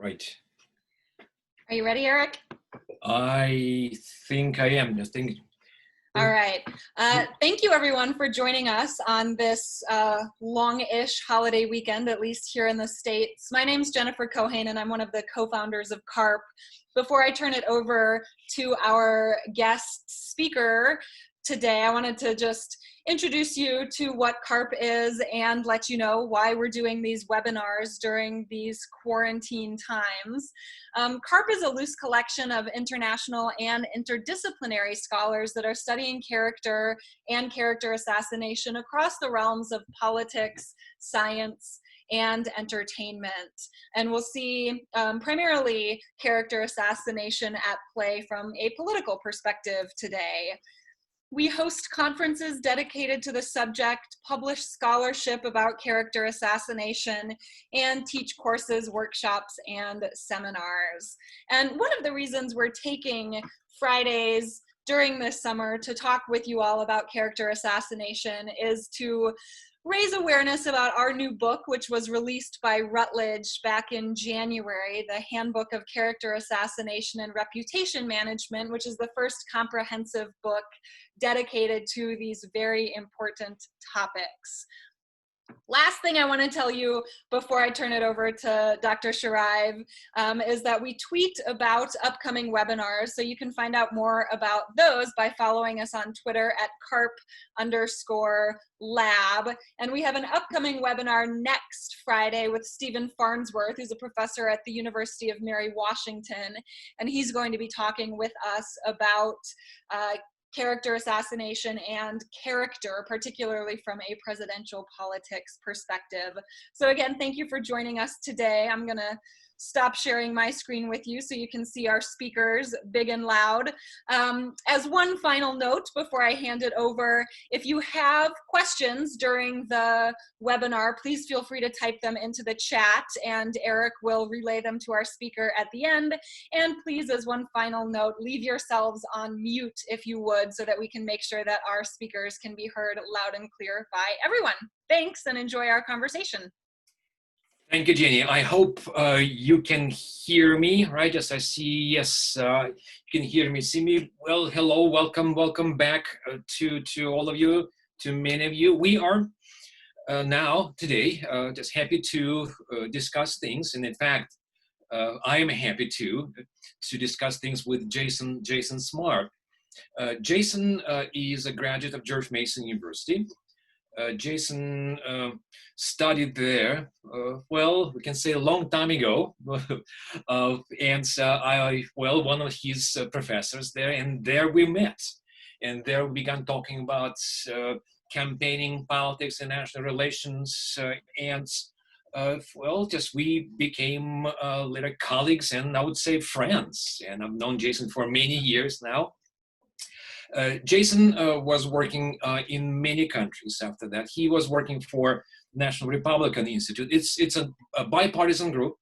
Right. Are you ready, Eric? I think I am. Just think. All right. Thank you, everyone, for joining us on this long-ish holiday weekend, at least here in the States. My name's Jennifer Cohane, and I'm one of the co-founders of CARP. Before I turn it over to our guest speaker today, I wanted to just introduce you to what CARP is and let you know why we're doing these webinars during these quarantine times. CARP is a loose collection of international and interdisciplinary scholars that are studying character and character assassination across the realms of politics, science, and entertainment. And we'll see primarily character assassination at play from a political perspective today. We host conferences dedicated to the subject, publish scholarship about character assassination, and teach courses, workshops, and seminars. And one of the reasons we're taking Fridays during this summer to talk with you all about character assassination is to raise awareness about our new book, which was released by Routledge back in January, the Handbook of Character Assassination and Reputation Management, which is the first comprehensive book dedicated to these very important topics. Last thing I want to tell you before I turn it over to Dr. Shiraev is that we tweet about upcoming webinars, so you can find out more about those by following us on Twitter at @carp_lab. And we have an upcoming webinar next Friday with Stephen Farnsworth, who's a professor at the University of Mary Washington, and he's going to be talking with us about character assassination and character, particularly from a presidential politics perspective. So again, thank you for joining us today. I'm gonna stop sharing my screen with you so you can see our speakers big and loud. As one final note before I hand it over, if you have questions during the webinar, please feel free to type them into the chat and Eric will relay them to our speaker at the end. And please, as one final note, leave yourselves on mute if you would, so that we can make sure that our speakers can be heard loud and clear by everyone. Thanks and enjoy our conversation. Thank you, Jenny. I hope you can hear me, right? As I see, yes, you can hear me, see me. Well, hello, welcome back to all of you, to many of you. We are now, today, just happy to discuss things. And in fact, I am happy to discuss things with Jason Smart. Jason is a graduate of George Mason University. Jason studied there, well, we can say a long time ago, and one of his professors there, and there we met. And there we began talking about campaigning, politics, and national relations, just we became later colleagues and I would say friends. And I've known Jason for many years now. Jason was working in many countries after that. He was working for National Republican Institute. It's a bipartisan group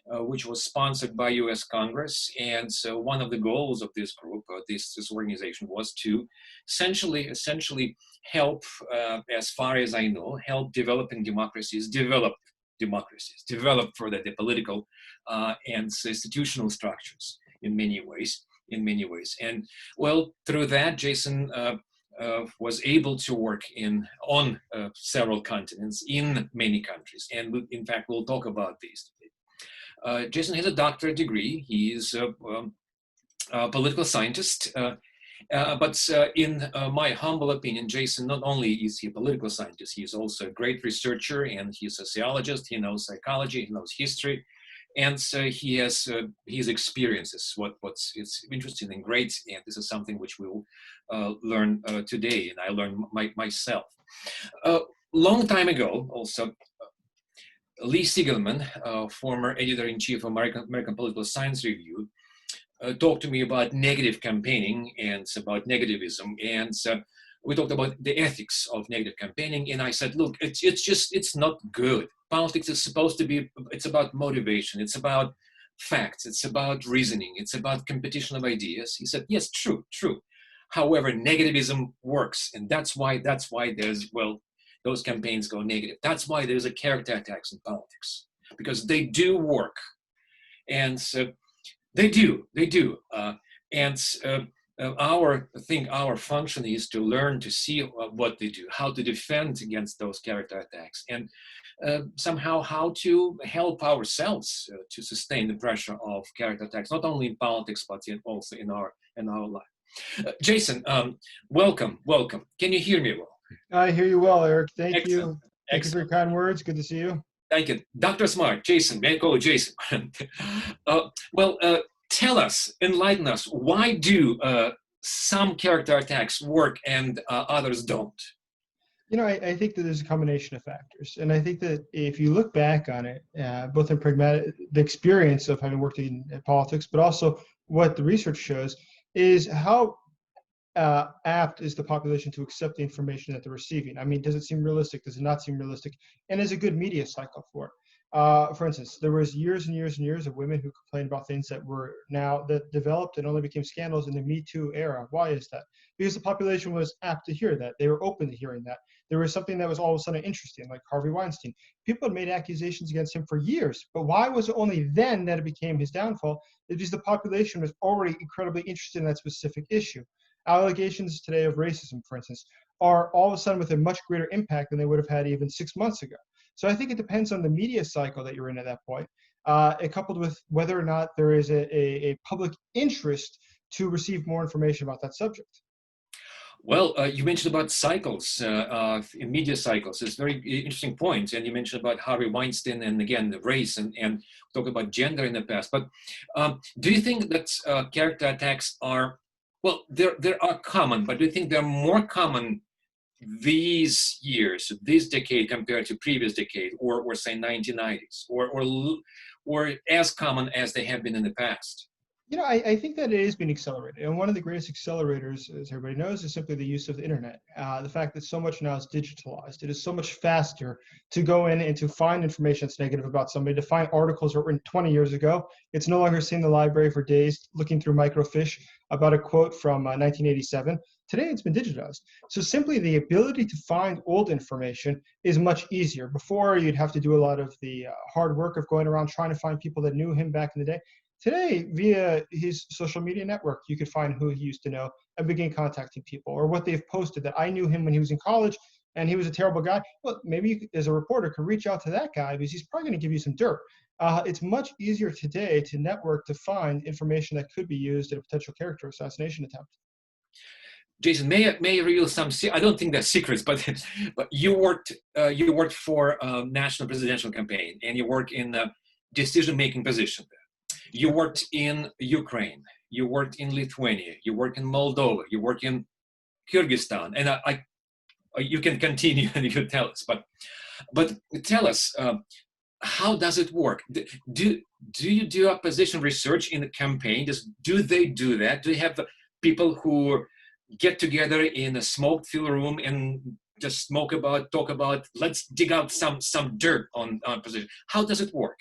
which was sponsored by US Congress. And so one of the goals of this group, this organization, was to essentially help, as far as I know, help developing democracies develop further the political and institutional structures in many ways. And well, through that, Jason was able to work on several continents in many countries. And in fact, we'll talk about these today. Jason has a doctorate degree. He is a political scientist. But in my humble opinion, Jason, not only is he a political scientist, he is also a great researcher, and he's a sociologist. He knows psychology, he knows history. And so he has his experiences, what's interesting and great, and this is something which we will learn today, and I learned myself. Long time ago, also, Lee Siegelman, former editor-in-chief of American Political Science Review, talked to me about negative campaigning and about negativism, and we talked about the ethics of negative campaigning, and I said, look, it's not good. Politics is supposed to be, it's about motivation, it's about facts, it's about reasoning, it's about competition of ideas. He said, yes, true. However, negativism works, and that's why there's, well, those campaigns go negative. That's why there's a character attacks in politics, because they do work. And they do. And our function is to learn to see what they do, how to defend against those character attacks, and somehow how to help ourselves to sustain the pressure of character attacks, not only in politics but also in our life. Jason, welcome. Can you hear me well? I hear you well, Eric. Thank Excellent. you. Thank you for your kind words. Good to see you. Thank you. Dr. Smart, Jason, may I call you Jason? Tell us, enlighten us, why do some character attacks work and others don't? You know, I think that there's a combination of factors. And I think that if you look back on it, both in the experience of having worked in politics, but also what the research shows is how apt is the population to accept the information that they're receiving. I mean, does it seem realistic? Does it not seem realistic? And is a good media cycle for it? For instance, there was years and years and years of women who complained about things that developed and only became scandals in the Me Too era. Why is that? Because the population was apt to hear that. They were open to hearing that. There was something that was all of a sudden interesting, like Harvey Weinstein. People had made accusations against him for years, but why was it only then that it became his downfall? It's because the population was already incredibly interested in that specific issue. Allegations today of racism, for instance, are all of a sudden with a much greater impact than they would have had even 6 months ago. So I think it depends on the media cycle that you're in at that point, coupled with whether or not there is a public interest to receive more information about that subject. Well, you mentioned about cycles, in media cycles. It's a very interesting point. And you mentioned about Harvey Weinstein and again, the race and talk about gender in the past. But do you think that character attacks are, well, they are common, but do you think they're more common these years, this decade compared to previous decade, or say 1990s, or as common as they have been in the past? You know, I think that it is being accelerated. And one of the greatest accelerators, as everybody knows, is simply the use of the internet. The fact that so much now is digitalized. It is so much faster to go in and to find information that's negative about somebody, to find articles that were written 20 years ago. It's no longer sitting in the library for days looking through microfiche about a quote from 1987. Today, it's been digitized. So simply the ability to find old information is much easier. Before, you'd have to do a lot of the hard work of going around trying to find people that knew him back in the day. Today, via his social media network, you could find who he used to know and begin contacting people, or what they've posted that I knew him when he was in college and he was a terrible guy. Well, maybe you, as a reporter, could reach out to that guy because he's probably going to give you some dirt. It's much easier today to network to find information that could be used in a potential character assassination attempt. Jason, may I reveal some? I don't think they're secrets, but you worked for a national presidential campaign, and you work in a decision-making position there. You worked in Ukraine, you worked in Lithuania, you work in Moldova, you work in Kyrgyzstan, and you can continue and you tell us. But tell us, how does it work? Do you do opposition research in the campaign? Do they do that? Do you have people who get together in a smoke-filled room and just talk about, let's dig out some dirt on position? How does it work?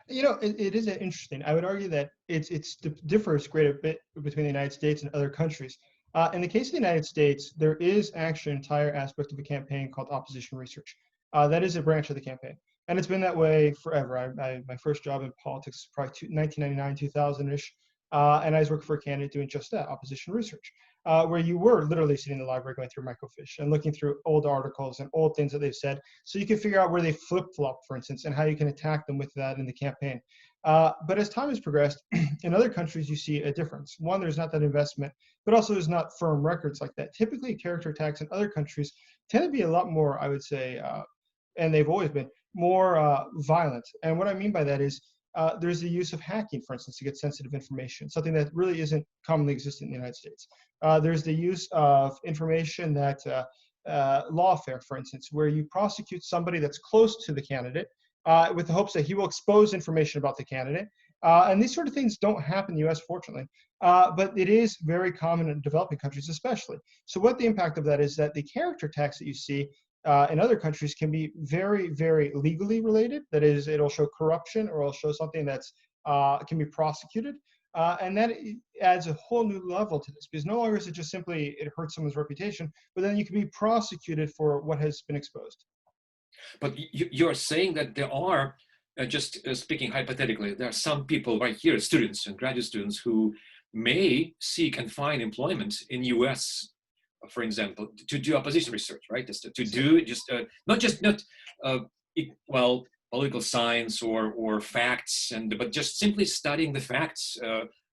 You know, it is interesting. I would argue that it differs quite a bit between the United States and other countries. In the case of the United States, there is actually an entire aspect of a campaign called opposition research. That is a branch of the campaign. And it's been that way forever. My first job in politics was probably 1999, 2000-ish. And I was working for a candidate doing just that, opposition research, where you were literally sitting in the library going through microfiche and looking through old articles and old things that they've said, so you can figure out where they flip-flop, for instance, and how you can attack them with that in the campaign. But as time has progressed, in other countries you see a difference. One, there's not that investment, but also there's not firm records like that. Typically, character attacks in other countries tend to be a lot more, I would say, and they've always been, more violent. And what I mean by that is, there's the use of hacking, for instance, to get sensitive information, something that really isn't commonly existent in the United States. There's the use of information that lawfare, for instance, where you prosecute somebody that's close to the candidate with the hopes that he will expose information about the candidate. And these sort of things don't happen in the US, fortunately, but it is very common in developing countries especially. So what the impact of that is that the character attacks that you see in other countries can be very, very legally related. That is, it'll show corruption or it'll show something that's can be prosecuted. And that adds a whole new level to this, because no longer is it just simply it hurts someone's reputation, but then you can be prosecuted for what has been exposed. But you're saying that there are just speaking hypothetically, there are some people right here, students and graduate students, who may seek and find employment in US, for example, to do opposition research, right? Just to do just not well, political science or facts, but just simply studying the facts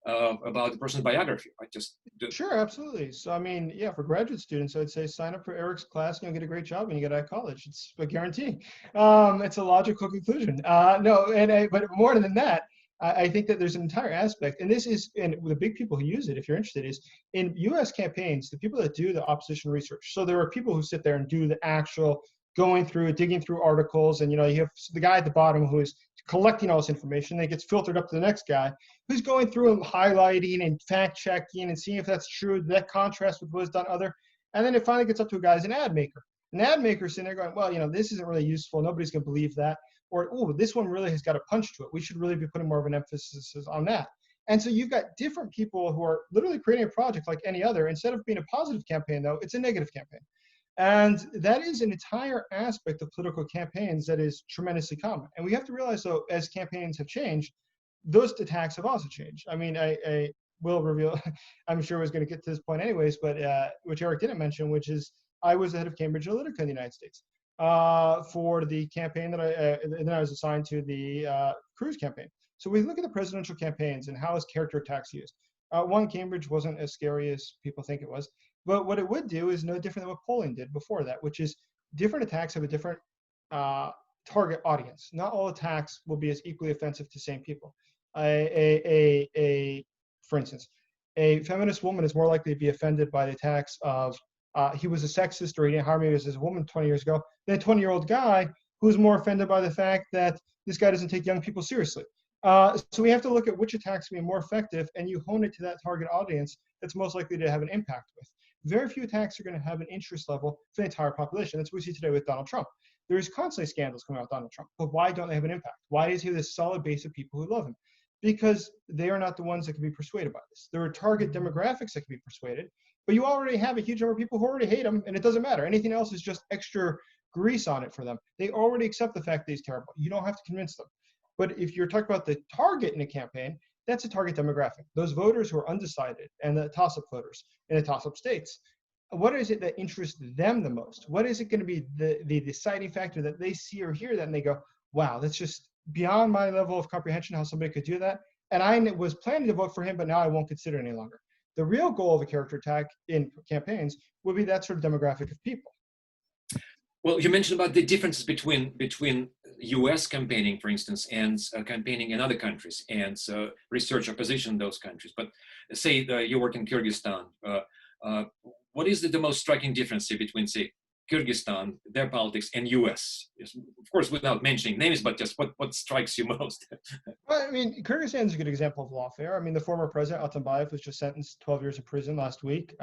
about the person's biography, right? Sure, absolutely. So I mean, yeah, for graduate students, I'd say sign up for Eric's class and you'll get a great job when you get out of college. It's a guarantee. It's a logical conclusion. But more than that, I think that there's an entire aspect, and this is, and the big people who use it, if you're interested, is in U.S. campaigns, the people that do the opposition research. So there are people who sit there and do the actual going through, digging through articles, and you have the guy at the bottom who is collecting all this information. Then it gets filtered up to the next guy who's going through and highlighting and fact checking and seeing if that's true, that contrast with what is done other. And then it finally gets up to a guy who's an ad maker. An ad maker's sitting there going, well, this isn't really useful. Nobody's going to believe that. Or, oh, this one really has got a punch to it. We should really be putting more of an emphasis on that. And so you've got different people who are literally creating a project like any other. Instead of being a positive campaign, though, it's a negative campaign. And that is an entire aspect of political campaigns that is tremendously common. And we have to realize, though, as campaigns have changed, those attacks have also changed. I mean, I will reveal, I'm sure I was going to get to this point anyways, but which Eric didn't mention, which is I was the head of Cambridge Analytica in the United States for the campaign that I was assigned to the Cruz campaign. So we look at the presidential campaigns and how is character attacks used. One, Cambridge wasn't as scary as people think it was. But what it would do is no different than what polling did before that, which is different attacks have a different target audience. Not all attacks will be as equally offensive to the same people. For instance, a feminist woman is more likely to be offended by the attacks of he was a sexist or he didn't hire me as a woman 20 years ago than a 20-year-old guy who's more offended by the fact that this guy doesn't take young people seriously. So we have to look at which attacks can be more effective, and you hone it to that target audience that's most likely to have an impact with. Very few attacks are going to have an interest level for the entire population. That's what we see today with Donald Trump. There's constantly scandals coming out with Donald Trump, but why don't they have an impact? Why is he this solid base of people who love him? Because they are not the ones that can be persuaded by this. There are target demographics that can be persuaded, but you already have a huge number of people who already hate him, and it doesn't matter. Anything else is just extra grease on it for them. They already accept the fact that he's terrible. You don't have to convince them. But if you're talking about the target in a campaign, that's a target demographic. Those voters who are undecided and the toss-up voters in the toss-up states. What is it that interests them the most? What is it going to be the deciding factor that they see or hear that and they go, wow, that's just beyond my level of comprehension how somebody could do that. And I was planning to vote for him, but now I won't consider it any longer. The real goal of a character attack in campaigns would be that sort of demographic of people. Well, you mentioned about the differences between U.S. campaigning, for instance, and campaigning in other countries, and research opposition in those countries. But say you work in Kyrgyzstan. What is the most striking difference between, say, Kyrgyzstan, their politics, and U.S.? Of course, without mentioning names, but just what strikes you most? Well, I mean, Kyrgyzstan is a good example of lawfare. I mean, the former president, Atambayev, was just sentenced 12 years in prison last week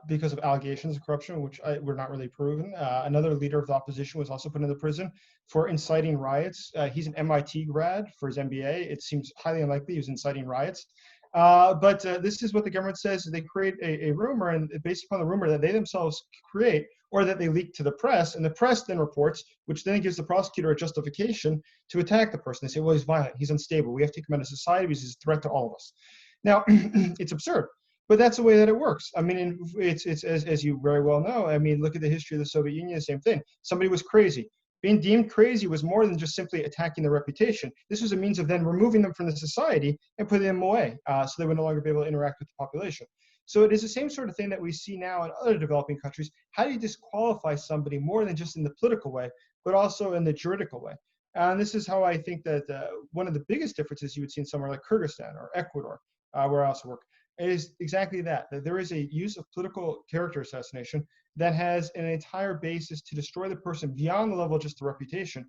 because of allegations of corruption, which were not really proven. Another leader of the opposition was also put into prison for inciting riots. He's an MIT grad for his MBA. It seems highly unlikely he was inciting riots. But this is what the government says. They create a rumor, and based upon the rumor that they themselves create or that they leak to the press, and the press then reports, which then gives the prosecutor a justification to attack the person. They say, well, he's violent, he's unstable, we have to take him out of society because he's a threat to all of us. Now, it's absurd, but that's the way that it works. I mean, it's as you very well know, I mean, look at the history of the Soviet Union, the same thing. Somebody was crazy. Being deemed crazy was more than just simply attacking their reputation. This was a means of then removing them from the society and putting them away so they would no longer be able to interact with the population. So it is the same sort of thing that we see now in other developing countries. How do you disqualify somebody more than just in the political way, but also in the juridical way? And this is how I think that one of the biggest differences you would see in somewhere like Kyrgyzstan or Ecuador, where I also work, is exactly that there is a use of political character assassination that has an entire basis to destroy the person beyond the level of just the reputation,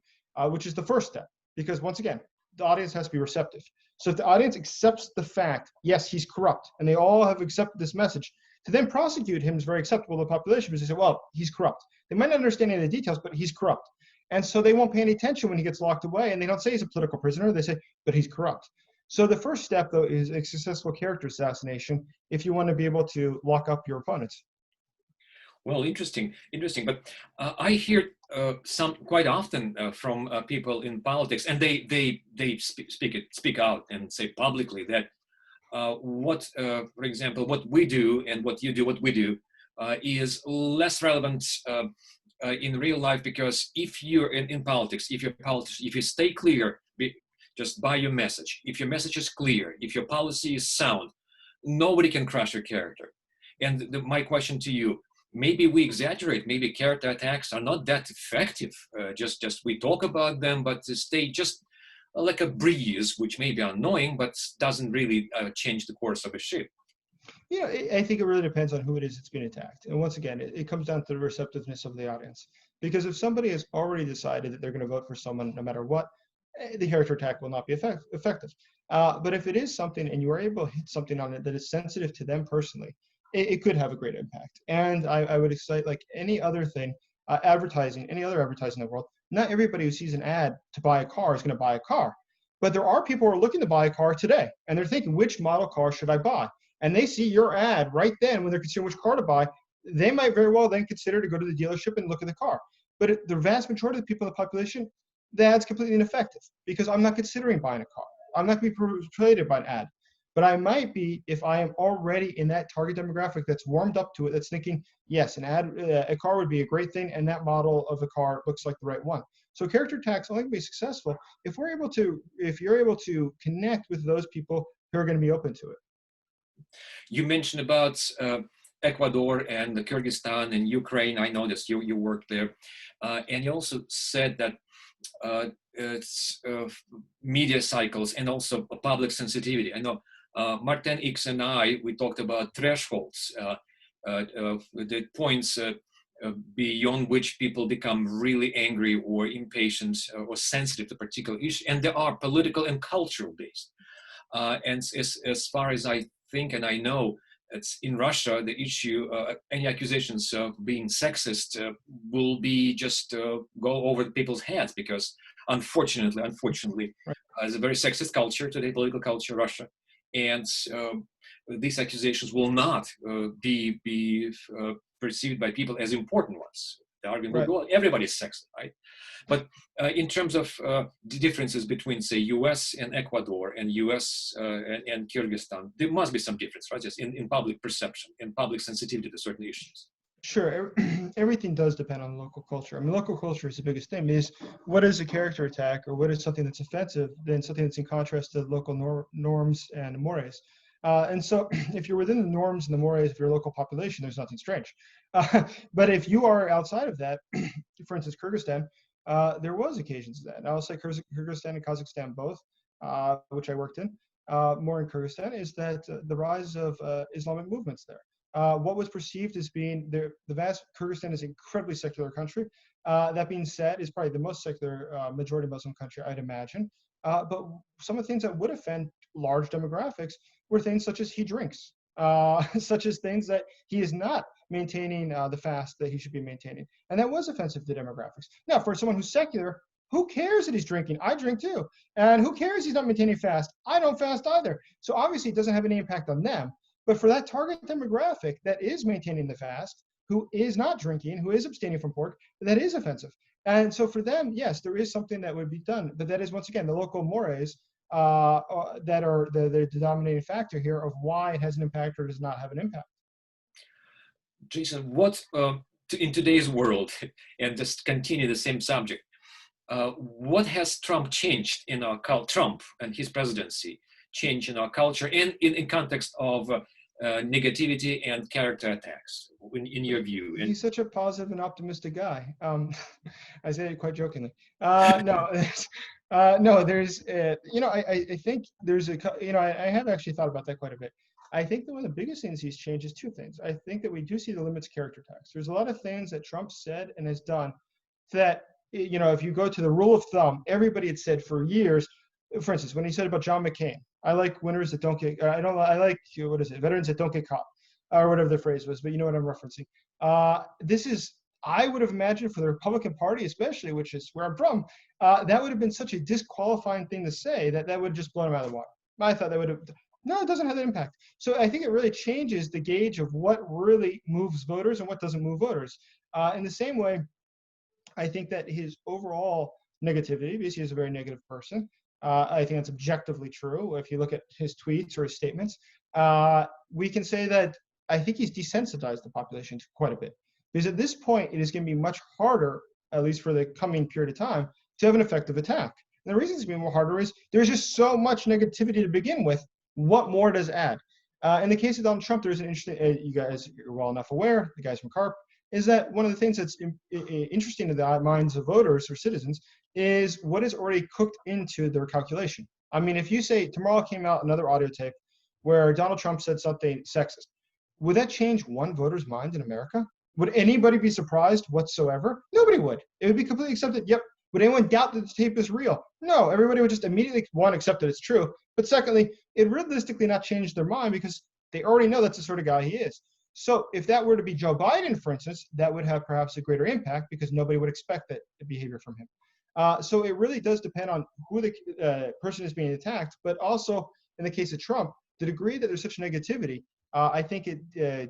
which is the first step. Because once again, the audience has to be receptive. So if the audience accepts the fact, yes, he's corrupt, and they all have accepted this message, to then prosecute him is very acceptable to the population because they say, well, he's corrupt. They might not understand any of the details, but he's corrupt. And so they won't pay any attention when he gets locked away, and they don't say he's a political prisoner. They say, but he's corrupt. So the first step, though, is a successful character assassination if you want to be able to lock up your opponents. Well, interesting. But I hear some quite often from people in politics, and they speak out and say publicly that for example, what we do and what you do, what we do, is less relevant in real life, because if you're in politics, if you're a politician, if you stay clear just by your message, if your message is clear, if your policy is sound, nobody can crush your character. And my question to you, maybe we exaggerate, maybe character attacks are not that effective. Just we talk about them, but stay just like a breeze, which may be annoying, but doesn't really change the course of a ship. You know, I think it really depends on who it is that's being attacked. And once again, it comes down to the receptiveness of the audience. Because if somebody has already decided that they're going to vote for someone no matter what, the character attack will not be effective. But if it is something and you are able to hit something on it that is sensitive to them personally, it could have a great impact. And I would excite, like any other thing, advertising, any other advertising in the world, not everybody who sees an ad to buy a car is going to buy a car. But there are people who are looking to buy a car today, and they're thinking, which model car should I buy? And they see your ad right then when they're considering which car to buy. They might very well then consider to go to the dealership and look at the car. But the vast majority of the people in the population, the ad's completely ineffective, because I'm not considering buying a car. I'm not going to be persuaded by an ad. But I might be if I am already in that target demographic that's warmed up to it, that's thinking, yes, a car would be a great thing, and that model of the car looks like the right one. So character attacks only can be successful if you're able to connect with those people who are going to be open to it. You mentioned about Ecuador and Kyrgyzstan and Ukraine. I noticed you worked there. And you also said that it's media cycles and also public sensitivity. I know Martin X and we talked about thresholds, the points beyond which people become really angry or impatient or sensitive to particular issues. And they are political and cultural based. And as far as I think and I know, it's in Russia, the issue, any accusations of being sexist will be just go over people's heads, because unfortunately, it's a very sexist culture today, political culture, Russia. And these accusations will not be perceived by people as important ones. The argument will go, everybody's sexist, right? But in terms of the differences between, say, US and Ecuador and US and Kyrgyzstan, there must be some difference, right? Just in public perception, in public sensitivity to certain issues. Sure, everything does depend on local culture. I mean, local culture is the biggest thing. Is what is a character attack, or what is something that's offensive, than something that's in contrast to local norms and mores. And so if you're within the norms and the mores of your local population, there's nothing strange. But if you are outside of that, for instance, Kyrgyzstan, there was occasions of that. And I'll say Kyrgyzstan and Kazakhstan both, which I worked in, more in Kyrgyzstan, is that the rise of Islamic movements there. What was perceived as being the vast Kyrgyzstan is an incredibly secular country. That being said, is probably the most secular majority Muslim country, I'd imagine. But some of the things that would offend large demographics were things such as he drinks, such as things that he is not maintaining the fast that he should be maintaining. And that was offensive to demographics. Now, for someone who's secular, who cares that he's drinking? I drink too. And who cares he's not maintaining fast? I don't fast either. So obviously it doesn't have any impact on them. But for that target demographic that is maintaining the fast, who is not drinking, who is abstaining from pork, that is offensive. And so for them, yes, there is something that would be done. But that is, once again, the local mores that are the dominating factor here of why it has an impact or does not have an impact. Jason, what in today's world, and just continue the same subject, what has Trump changed in our culture, Trump and his presidency change in our culture and in context of negativity and character attacks, in your view? He's such a positive and optimistic guy. I say it quite jokingly. No, there's, I think there's I have actually thought about that quite a bit. I think that one of the biggest things he's changed is two things. I think that we do see the limits of character attacks. There's a lot of things that Trump said and has done that, if you go to the rule of thumb, everybody had said for years. For instance, when he said about John McCain, I like winners that don't get, I like, veterans that don't get caught, or whatever the phrase was, but you know what I'm referencing. This is, I would have imagined for the Republican Party, especially, which is where I'm from, that would have been such a disqualifying thing to say that would have just blown him out of the water. I thought that would have, no, it doesn't have that impact. So I think it really changes the gauge of what really moves voters and what doesn't move voters. In the same way, I think that his overall negativity, because he is a very negative person, I think that's objectively true. If you look at his tweets or his statements, we can say that I think he's desensitized the population to quite a bit. Because at this point, it is going to be much harder, at least for the coming period of time, to have an effective attack. And the reason it's going to be more harder is there's just so much negativity to begin with. What more does add? In the case of Donald Trump, there's an interesting, you guys are well enough aware, the guys from CARP, is that one of the things that's interesting to the minds of voters or citizens is what is already cooked into their calculation. I mean, if you say tomorrow came out another audio tape where Donald Trump said something sexist, would that change one voter's mind in America? Would anybody be surprised whatsoever? Nobody would. It would be completely accepted. Yep. Would anyone doubt that the tape is real? No. Everybody would just immediately, one, accept that it's true. But secondly, it realistically not change their mind because they already know that's the sort of guy he is. So if that were to be Joe Biden, for instance, that would have perhaps a greater impact because nobody would expect that behavior from him. So it really does depend on who the person is being attacked, but also in the case of Trump, the degree that there's such negativity, I think it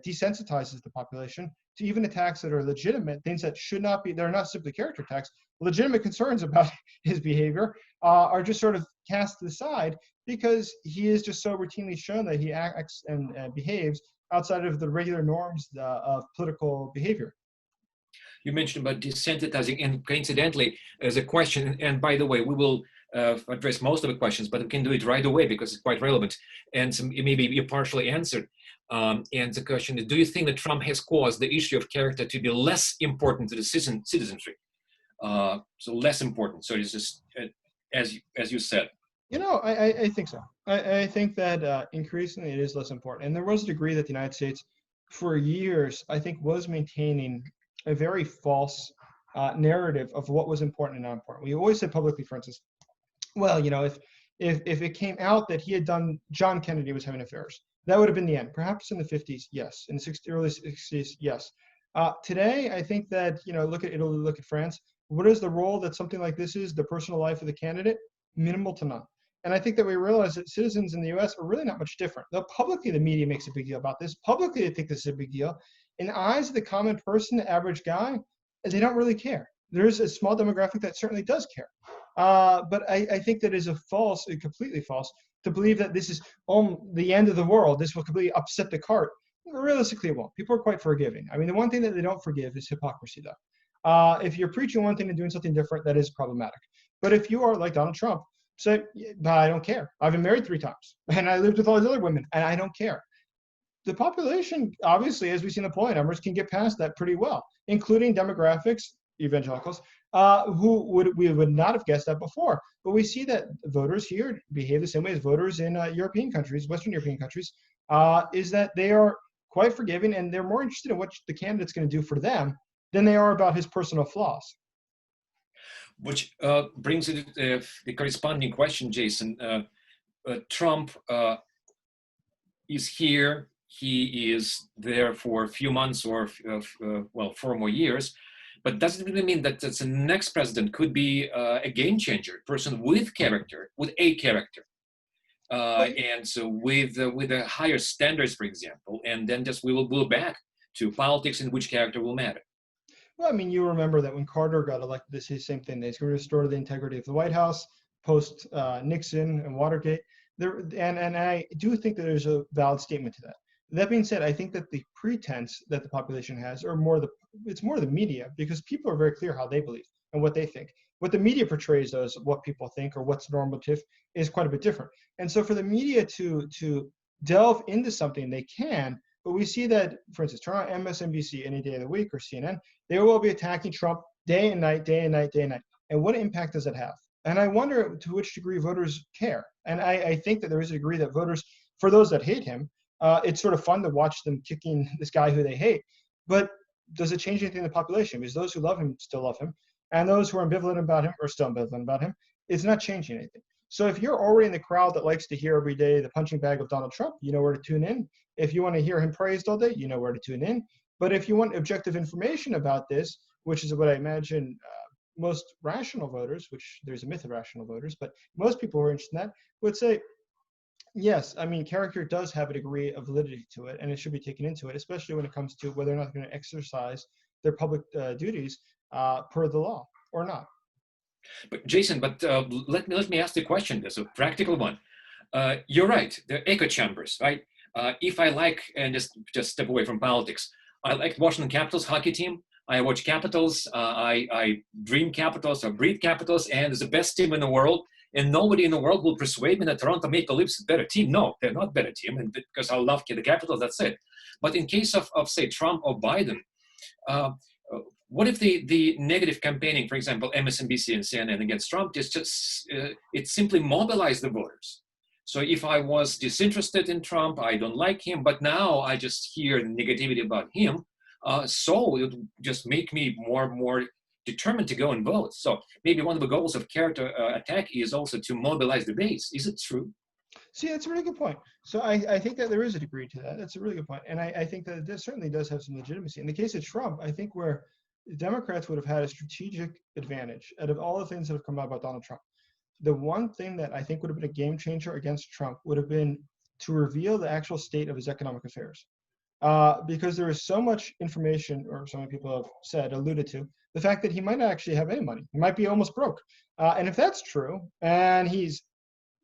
desensitizes the population to even attacks that are legitimate, things that should not be, they're not simply character attacks. Legitimate concerns about his behavior are just sort of cast aside because he is just so routinely shown that he acts and behaves outside of the regular norms of political behavior. You mentioned about desensitizing, and coincidentally, as a question, and by the way, we will address most of the questions, but we can do it right away because it's quite relevant, and it may be partially answered. And the question is, do you think that Trump has caused the issue of character to be less important to the citizenry? So less important. So it's just, as you said. You know, I think so. I think that increasingly it is less important. And there was a degree that the United States, for years, I think was maintaining a very false narrative of what was important and not important. We always said publicly, for instance, well, you know, if it came out that he had done, John Kennedy was having affairs, that would have been the end. Perhaps in the 50s, yes. In the early 60s, yes. Today, I think that, you know, look at Italy, look at France. What is the role that something like this is, the personal life of the candidate? Minimal to none. And I think that we realize that citizens in the US are really not much different. Though publicly the media makes a big deal about this. Publicly they think this is a big deal. In the eyes of the common person, the average guy, they don't really care. There's a small demographic that certainly does care. But I think that is completely false, to believe that this is the end of the world. This will completely upset the cart. Realistically, it won't. People are quite forgiving. I mean, the one thing that they don't forgive is hypocrisy, though. If you're preaching one thing and doing something different, that is problematic. But if you are like Donald Trump, say, but I don't care. I've been married 3 times, and I lived with all these other women, and I don't care. The population, obviously, as we see in the polling numbers, can get past that pretty well, including demographics, evangelicals, we would not have guessed that before. But we see that voters here behave the same way as voters in European countries, Western European countries, is that they are quite forgiving, and they're more interested in what the candidate's going to do for them than they are about his personal flaws. Which brings it the corresponding question, Jason. Trump is here. He is there for a few months or, 4 more years. But doesn't really mean that the next president could be a game changer, person with character, with a character. And so with a higher standards, for example, and then just we will go back to politics in which character will matter. Well, I mean, you remember that when Carter got elected, this is the same thing. He's going to restore the integrity of the White House post Nixon and Watergate. And I do think that there's a valid statement to that. That being said, I think that the pretense that the population has, it's more the media, because people are very clear how they believe and what they think. What the media portrays as what people think or what's normative is quite a bit different. And so for the media to delve into something, they can. But we see that, for instance, turn on MSNBC any day of the week or CNN, they will be attacking Trump day and night, day and night, day and night. And what impact does it have? And I wonder to which degree voters care. And I think that there is a degree that voters, for those that hate him, it's sort of fun to watch them kicking this guy who they hate. But does it change anything in the population? Because those who love him still love him. And those who are ambivalent about him are still ambivalent about him. It's not changing anything. So if you're already in the crowd that likes to hear every day the punching bag of Donald Trump, you know where to tune in. If you want to hear him praised all day, you know where to tune in. But if you want objective information about this, which is what I imagine most rational voters, which there's a myth of rational voters, but most people who are interested in that would say, yes, I mean, character does have a degree of validity to it, and it should be taken into it, especially when it comes to whether or not they're going to exercise their public duties per the law or not. But Jason, let me ask the question. There's a practical one. You're right. The echo chambers, right? If I like, and just step away from politics, I like Washington Capitals hockey team. I watch Capitals. I dream Capitals. I breathe Capitals, and it's the best team in the world. And nobody in the world will persuade me that Toronto Maple Leafs is a better team. No, they're not a better team, and because I love the Capitals, that's it. But in case of say Trump or Biden, what if the negative campaigning, for example, MSNBC and CNN against Trump, is just it simply mobilized the voters? So if I was disinterested in Trump, I don't like him, but now I just hear negativity about him, so it would just make me more determined to go and vote. So maybe one of the goals of character attack is also to mobilize the base. Is it true? See, that's a really good point. So I think that there is a degree to that. That's a really good point. And I think that this certainly does have some legitimacy. In the case of Trump, I think where Democrats would have had a strategic advantage out of all the things that have come out about Donald Trump, the one thing that I think would have been a game changer against Trump would have been to reveal the actual state of his economic affairs. Because there is so much information, or so many people have said, alluded to, the fact that he might not actually have any money. He might be almost broke. And if that's true, and he's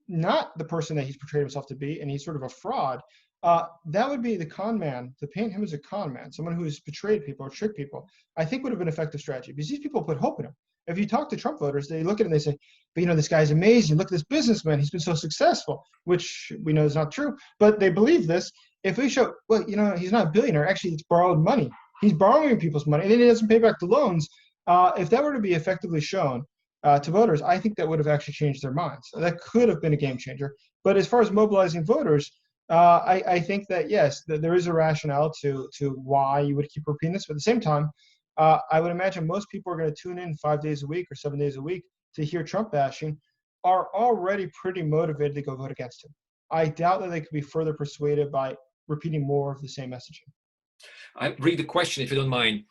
not the person that he's portrayed himself to be, and he's sort of a fraud, that would be the con man. To paint him as a con man, someone who has betrayed people or tricked people, I think would have been an effective strategy, because these people put hope in him. If you talk to Trump voters, they look at him and they say, but this guy's amazing. Look at this businessman. He's been so successful, which we know is not true, but they believe this. If we show, well, he's not a billionaire. Actually, it's borrowed money. He's borrowing people's money, and then he doesn't pay back the loans. If that were to be effectively shown to voters, I think that would have actually changed their minds. That could have been a game changer. But as far as mobilizing voters, I think that, yes, there is a rationale to why you would keep repeating this. But at the same time, I would imagine most people are going to tune in 5 days a week or 7 days a week to hear Trump bashing are already pretty motivated to go vote against him. I doubt that they could be further persuaded by repeating more of the same messaging. I read the question, if you don't mind,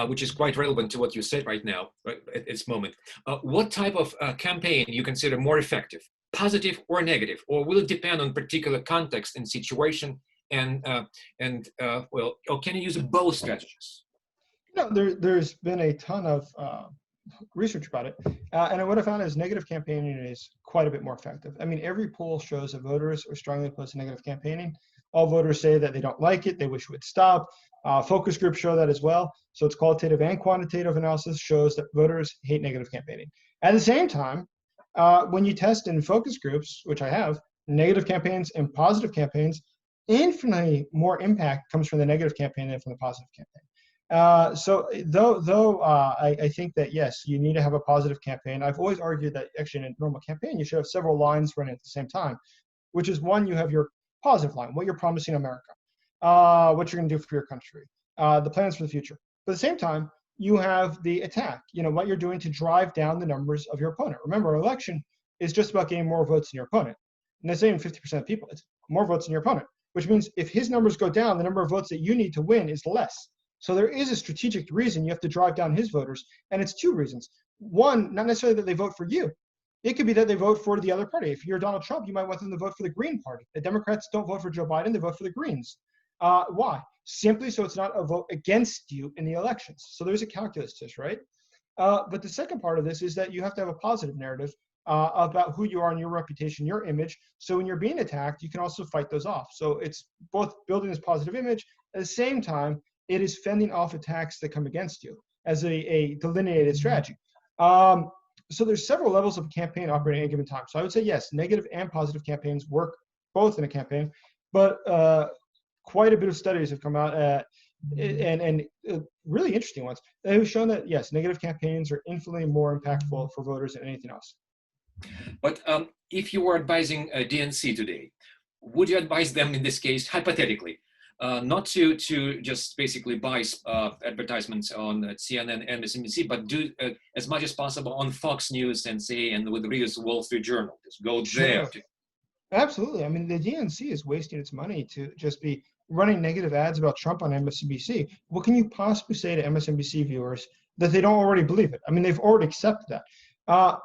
which is quite relevant to what you said right now, right, at this moment. What type of campaign you consider more effective, positive or negative, or will it depend on particular context and situation? Or can you use both strategies? There's been a ton of research about it, and what I found is negative campaigning is quite a bit more effective. I mean, every poll shows that voters are strongly opposed to negative campaigning. All voters say that they don't like it, they wish it would stop. Focus groups show that as well. So it's qualitative and quantitative analysis shows that voters hate negative campaigning. At the same time, when you test in focus groups, which I have, negative campaigns and positive campaigns, infinitely more impact comes from the negative campaign than from the positive campaign. I think that, yes, you need to have a positive campaign. I've always argued that actually in a normal campaign, you should have several lines running at the same time, which is one, you have your positive line, what you're promising America, what you're going to do for your country, the plans for the future. But at the same time, you have the attack, what you're doing to drive down the numbers of your opponent. Remember, an election is just about getting more votes than your opponent. And that's even 50% of people. It's more votes than your opponent, which means if his numbers go down, the number of votes that you need to win is less. So there is a strategic reason you have to drive down his voters, and it's two reasons. One, not necessarily that they vote for you. It could be that they vote for the other party. If you're Donald Trump, you might want them to vote for the Green Party. The Democrats don't vote for Joe Biden, they vote for the Greens. Why? Simply so it's not a vote against you in the elections. So there's a calculus to this, right? But the second part of this is that you have to have a positive narrative about who you are and your reputation, your image. So when you're being attacked, you can also fight those off. So it's both building this positive image, at the same time, it is fending off attacks that come against you as a delineated strategy. So there's several levels of campaign operating at a given time. So I would say, yes, negative and positive campaigns work both in a campaign, but quite a bit of studies have come out and really interesting ones that have shown that, yes, negative campaigns are infinitely more impactful for voters than anything else. But if you were advising DNC today, would you advise them in this case, hypothetically, not to just basically buy advertisements on CNN and MSNBC, but do as much as possible on Fox News and with readers of Wall Street Journal? Just go there. Sure. Absolutely. I mean, the DNC is wasting its money to just be running negative ads about Trump on MSNBC. What can you possibly say to MSNBC viewers that they don't already believe it? I mean, they've already accepted that.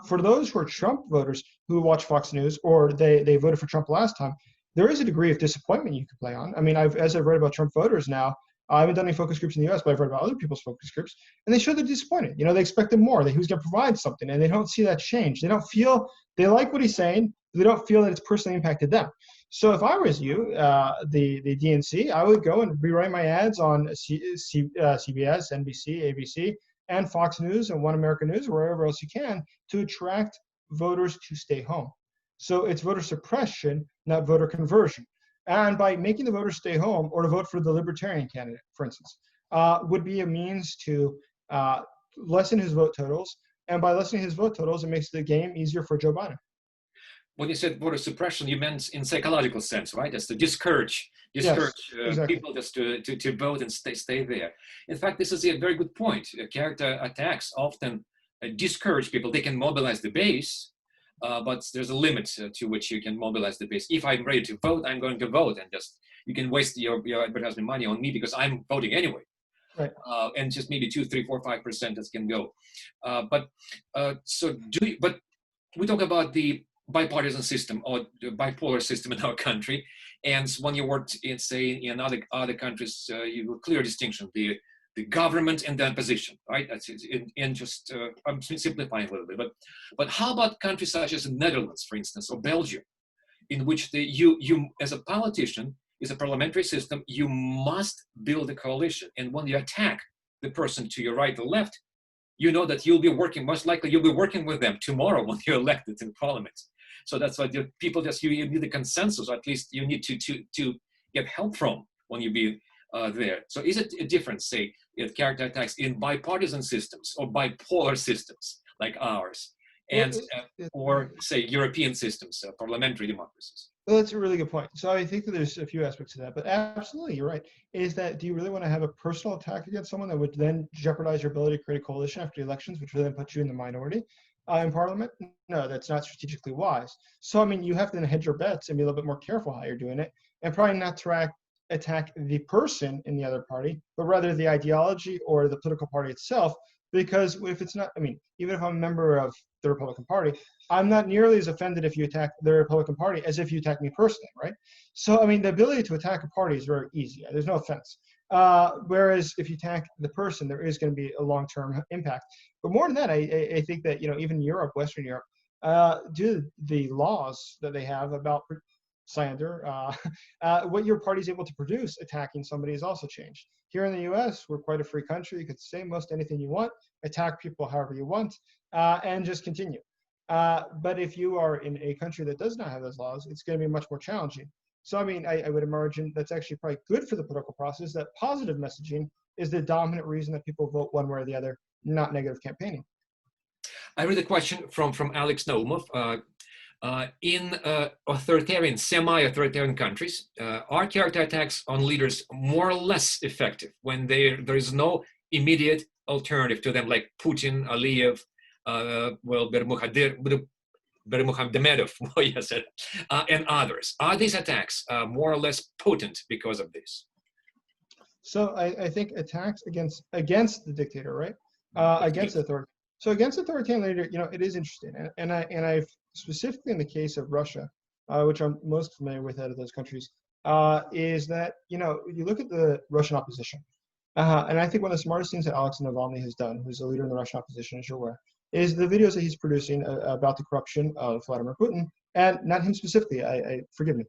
For those who are Trump voters who watch Fox News or they voted for Trump last time, there is a degree of disappointment you can play on. I mean, as I've read about Trump voters now, I haven't done any focus groups in the US, but I've read about other people's focus groups, and they show they're disappointed. They expected more, that he was going to provide something, and they don't see that change. They don't feel, they like what he's saying, but they don't feel that it's personally impacted them. So if I was you, the DNC, I would go and rewrite my ads on CBS, NBC, ABC, and Fox News and One American News, or wherever else you can, to attract voters to stay home. So it's voter suppression, not voter conversion. And by making the voters stay home or to vote for the libertarian candidate, for instance, would be a means to lessen his vote totals. And by lessening his vote totals, it makes the game easier for Joe Biden. When you said voter suppression, you meant in psychological sense, right? That's to discourage exactly. people just to vote and stay there. In fact, this is a very good point. Character attacks often discourage people. They can mobilize the base, but there's a limit to which you can mobilize the base. If I'm ready to vote, I'm going to vote, and just you can waste your advertisement money on me because I'm voting anyway. Right. And just maybe 2, 3, 4, 5% can go. But we talk about the bipartisan system or the bipolar system in our country, and when you work in, say, in other countries, you have a clear distinction: the government and the opposition, right? That's in just I'm simplifying a little bit, but how about countries such as the Netherlands, for instance, or Belgium, in which you as a politician, is a parliamentary system, you must build a coalition, and when you attack the person to your right or left, you know that you'll be working, most likely you'll be working with them tomorrow when you're elected in parliament. So that's why the people you need the consensus, or at least you need to get help from when you be there. So is it a difference, say, in character attacks in bipartisan systems or bipolar systems like ours, and or say European systems, parliamentary democracies? Well, that's a really good point. So I think that there's a few aspects to that, but absolutely, you're right. Is that, do you really want to have a personal attack against someone that would then jeopardize your ability to create a coalition after the elections, which would then put you in the minority in parliament? No, that's not strategically wise. So, I mean, you have to then hedge your bets and be a little bit more careful how you're doing it, and probably not attack the person in the other party, but rather the ideology or the political party itself. Because if it's not, I mean, even if I'm a member of the Republican Party, I'm not nearly as offended if you attack the Republican Party as if you attack me personally, right? So, I mean, the ability to attack a party is very easy. There's no offense. Whereas if you attack the person, there is going to be a long-term impact. But more than that, I think that, even Europe, Western Europe, due to the laws that they have about slander, what your party is able to produce attacking somebody has also changed. Here in the US, we're quite a free country. You could say most anything you want, attack people however you want, and just continue. But if you are in a country that does not have those laws, it's going to be much more challenging. So, I mean, I would imagine that's actually probably good for the political process, that positive messaging is the dominant reason that people vote one way or the other, not negative campaigning. I read a question from Alex Naumov. In authoritarian, semi-authoritarian countries, are character attacks on leaders more or less effective when there is no immediate alternative to them, like Putin, Aliyev, Bermuhamedov, yes, and others? Are these attacks more or less potent because of this? So I think attacks against the dictator, right? Against the authority. So against authoritarian leader, it is interesting, and I've specifically in the case of Russia, which I'm most familiar with out of those countries, is that you look at the Russian opposition, and I think one of the smartest things that Alexei Navalny has done, who's a leader in the Russian opposition, as you're aware, is the videos that he's producing about the corruption of Vladimir Putin, and not him specifically. I forgive me,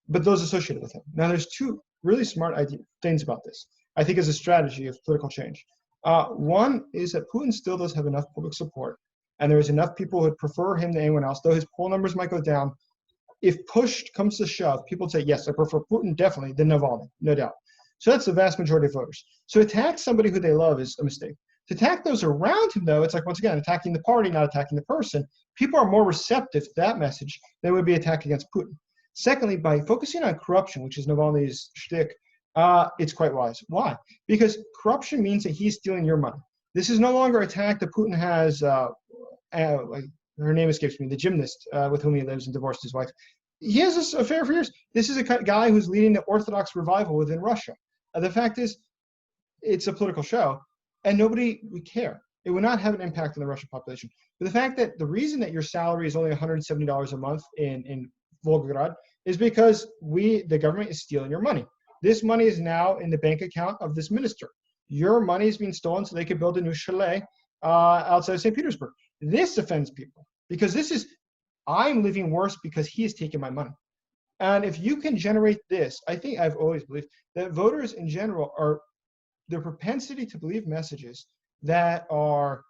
but those associated with him. Now, there's two really smart things about this, I think, as a strategy of political change. One is that Putin still does have enough public support, and there's enough people who would prefer him than anyone else, though his poll numbers might go down. If push comes to shove, people would say, yes, I prefer Putin definitely than Navalny, no doubt. So that's the vast majority of voters. So attack somebody who they love is a mistake. To attack those around him, though, it's like, once again, attacking the party, not attacking the person. People are more receptive to that message than would be attack against Putin. Secondly, by focusing on corruption, which is Navalny's shtick, it's quite wise. Why? Because corruption means that he's stealing your money. This is no longer attack that Putin has, like her name escapes me, the gymnast with whom he lives and divorced his wife. He has this affair for years. This is a guy who's leading the Orthodox revival within Russia. The fact is, it's a political show, and nobody would care. It would not have an impact on the Russian population. But the fact that the reason that your salary is only $170 a month in Volgograd is because the government is stealing your money. this money is now in the bank account of this minister. Your money is being stolen so they could build a new chalet outside of St. Petersburg. This offends people because this is, I'm living worse because he is taking my money. And if you can generate this, I think I've always believed that voters in general are, their propensity to believe messages that are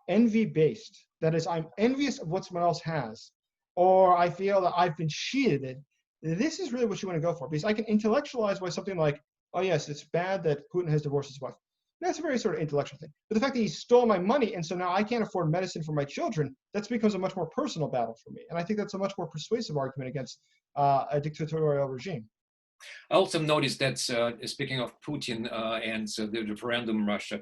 envy-based, that is, I'm envious of what someone else has, or I feel that I've been cheated, this is really what you want to go for. Because I can intellectualize why something like, oh yes, it's bad that Putin has divorced his wife. That's a very sort of intellectual thing. But the fact that he stole my money and so now I can't afford medicine for my children, that becomes a much more personal battle for me. And I think that's a much more persuasive argument against a dictatorial regime. I also noticed that, speaking of Putin and the referendum in Russia,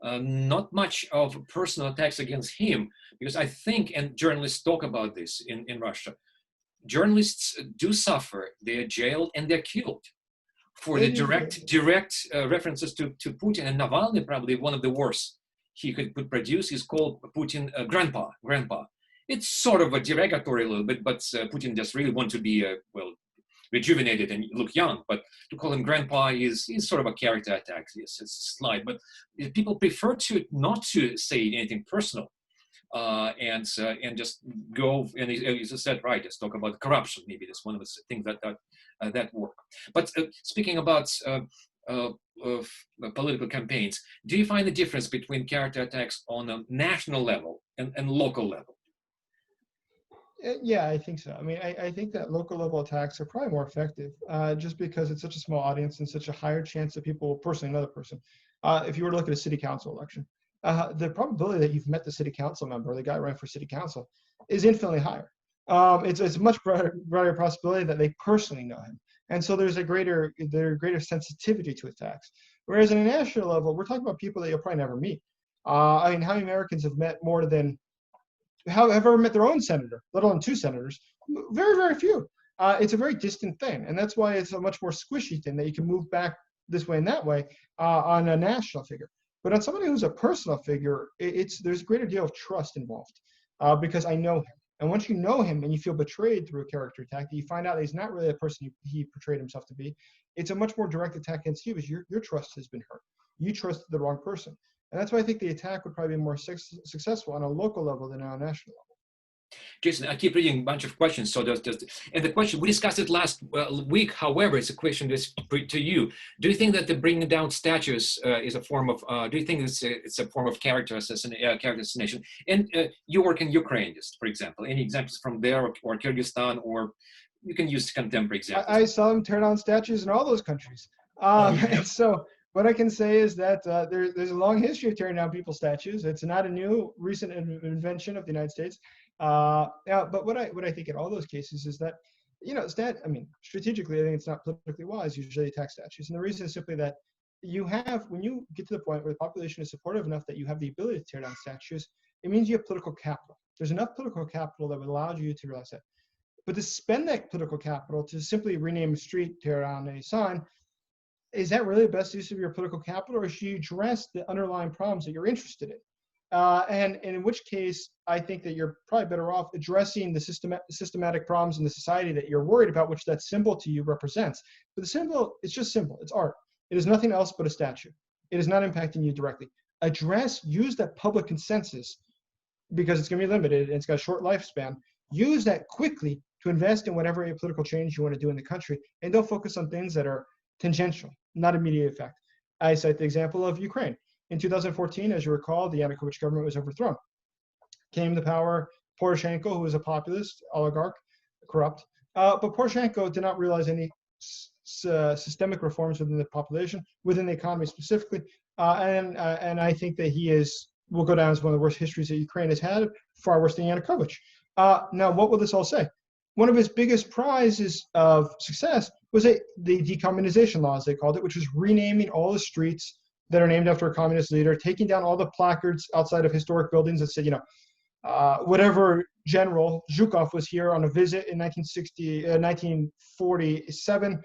not much of personal attacks against him, because I think, and journalists talk about this in Russia, journalists do suffer, they're jailed and they're killed for the direct references to Putin. And Navalny, probably one of the worst he could produce, is called Putin grandpa. It's sort of a derogatory a little bit, but Putin just really want to be, well, rejuvenated and look young, but to call him grandpa is sort of a character attack. Yes, it's slight, but people prefer to not to say anything personal, and just go, and as I said, right, just talk about corruption. Maybe that's one of the things that work. But speaking about political campaigns, do you find the difference between character attacks on a national level and local level? Yeah, I think so. I mean, I think that local level attacks are probably more effective just because it's such a small audience and such a higher chance that people will personally know the person. If you were to look at a city council election, the probability that you've met the city council member, the guy running for city council, is infinitely higher. It's a much brighter possibility that they personally know him. And so there's a greater sensitivity to attacks. Whereas on a national level, we're talking about people that you'll probably never meet. I mean, how many Americans have ever met their own senator, let alone two senators? Very, very few. It's a very distant thing. And that's why it's a much more squishy thing that you can move back this way and that way on a national figure. But on somebody who's a personal figure, there's a greater deal of trust involved because I know him. And once you know him and you feel betrayed through a character attack, that you find out that he's not really the person he portrayed himself to be, it's a much more direct attack against you because your trust has been hurt. You trusted the wrong person. And that's why I think the attack would probably be more successful on a local level than on a national level. Jason, I keep reading a bunch of questions. So and the question, we discussed it last week. However, it's a question to you. Do you think that the bringing down statues is a form of, do you think it's a form of character assassination? And you work in Ukraine, just for example. Any examples from there or Kyrgyzstan, or you can use contemporary examples? I saw them tear down statues in all those countries. And so what I can say is that there's a long history of tearing down people's statues. It's not a new recent invention of the United States. But what I think in all those cases is that, strategically, I think it's not politically wise usually to attack statues. And the reason is simply that when you get to the point where the population is supportive enough that you have the ability to tear down statues, it means you have political capital. There's enough political capital that would allow you to realize that. But to spend that political capital to simply rename a street, tear down a sign, is that really the best use of your political capital, or should you address the underlying problems that you're interested in? And in which case, I think that you're probably better off addressing the systematic problems in the society that you're worried about, which that symbol to you represents. But the symbol, it's just simple. It's art. It is nothing else but a statue. It is not impacting you directly. Use that public consensus, because it's going to be limited and it's got a short lifespan. Use that quickly to invest in whatever political change you want to do in the country, and don't focus on things that are tangential, not immediate effect. I cite the example of Ukraine. In 2014, as you recall, the Yanukovych government was overthrown. Came to power Poroshenko, who was a populist, oligarch, corrupt. But Poroshenko did not realize any systemic reforms within the population, within the economy specifically. And I think that will go down as one of the worst histories that Ukraine has had, far worse than Yanukovych. Now, what will this all say? One of his biggest prizes of success was the decommunization law, as they called it, which was renaming all the streets that are named after a communist leader, taking down all the placards outside of historic buildings that said, whatever general Zhukov was here on a visit in 1947,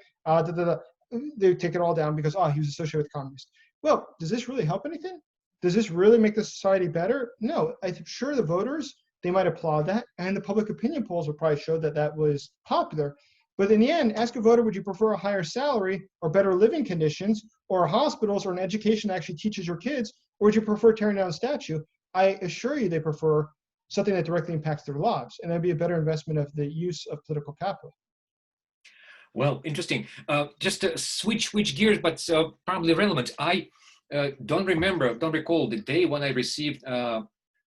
they take it all down because, he was associated with communists. Well, does this really help anything? Does this really make the society better? No. I'm sure the voters, they might applaud that, and the public opinion polls would probably show that that was popular. But in the end, ask a voter, would you prefer a higher salary or better living conditions or hospitals or an education that actually teaches your kids, or would you prefer tearing down a statue? I assure you they prefer something that directly impacts their lives, and that'd be a better investment of the use of political capital. Well, interesting. Just to switch gears, but probably relevant. I don't recall the day when I received a